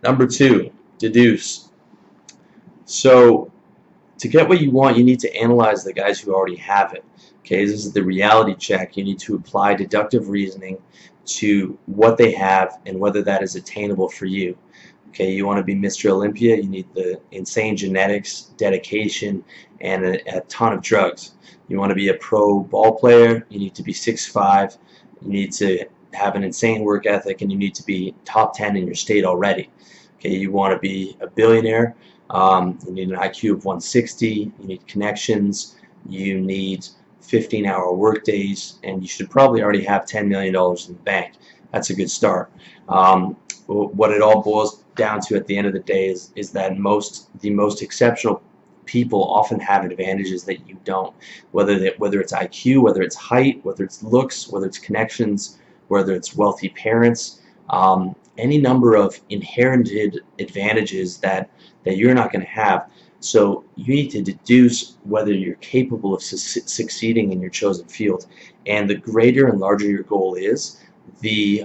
Number two, deduce. So to get what you want, you need to analyze the guys who already have it. Okay, this is the reality check. You need to apply deductive reasoning to what they have and whether that is attainable for you. Okay, you want to be Mr. Olympia, you need the insane genetics, dedication, and a ton of drugs. You want to be a pro ball player, you need to be 6'5", you need to have an insane work ethic, and you need to be top 10 in your state already. Okay, you want to be a billionaire, you need an IQ of 160, you need connections, you need 15-hour work days, and you should probably already have $10 million in the bank. That's a good start. What it all boils down to at the end of the day is that the most exceptional people often have advantages that you don't, whether it's IQ, whether it's height, whether it's looks, whether it's connections, whether it's wealthy parents, any number of inherited advantages that you're not going to have. So you need to deduce whether you're capable of succeeding in your chosen field, and the greater and larger your goal is, the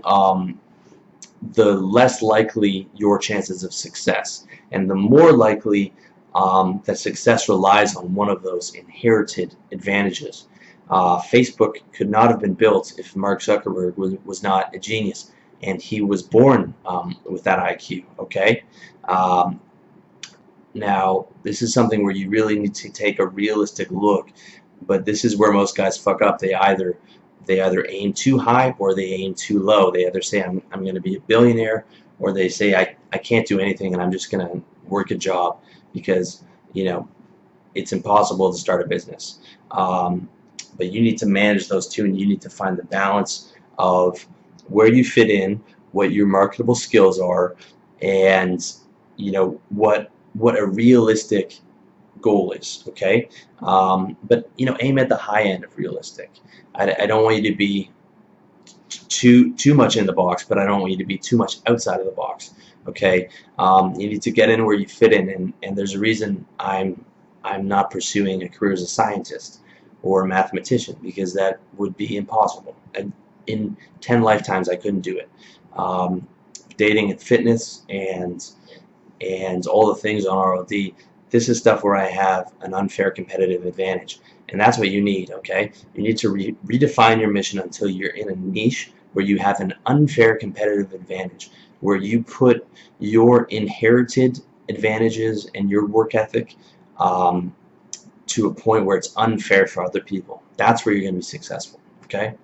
less likely your chances of success, and the more likely that success relies on one of those inherited advantages. Facebook could not have been built if Mark Zuckerberg was not a genius, and he was born with that IQ. Okay. Now, this is something where you really need to take a realistic look, but this is where most guys fuck up. They either aim too high or they aim too low. They either say I'm going to be a billionaire, or they say I can't do anything and I'm just going to work a job because it's impossible to start a business. But you need to manage those two, and you need to find the balance of where you fit in, what your marketable skills are, and what a realistic goal is. Okay, but aim at the high end of realistic. I don't want you to be too much in the box, but I don't want you to be too much outside of the box. Okay, you need to get in where you fit in, and there's a reason I'm not pursuing a career as a scientist or a mathematician, because that would be impossible. In 10 lifetimes I couldn't do it. Dating and fitness and all the things on ROD, this is stuff where I have an unfair competitive advantage, and that's what you need. Okay, you need to redefine your mission until you're in a niche where you have an unfair competitive advantage, where you put your inherited advantages and your work ethic to a point where it's unfair for other people. That's where you're going to be successful. Okay.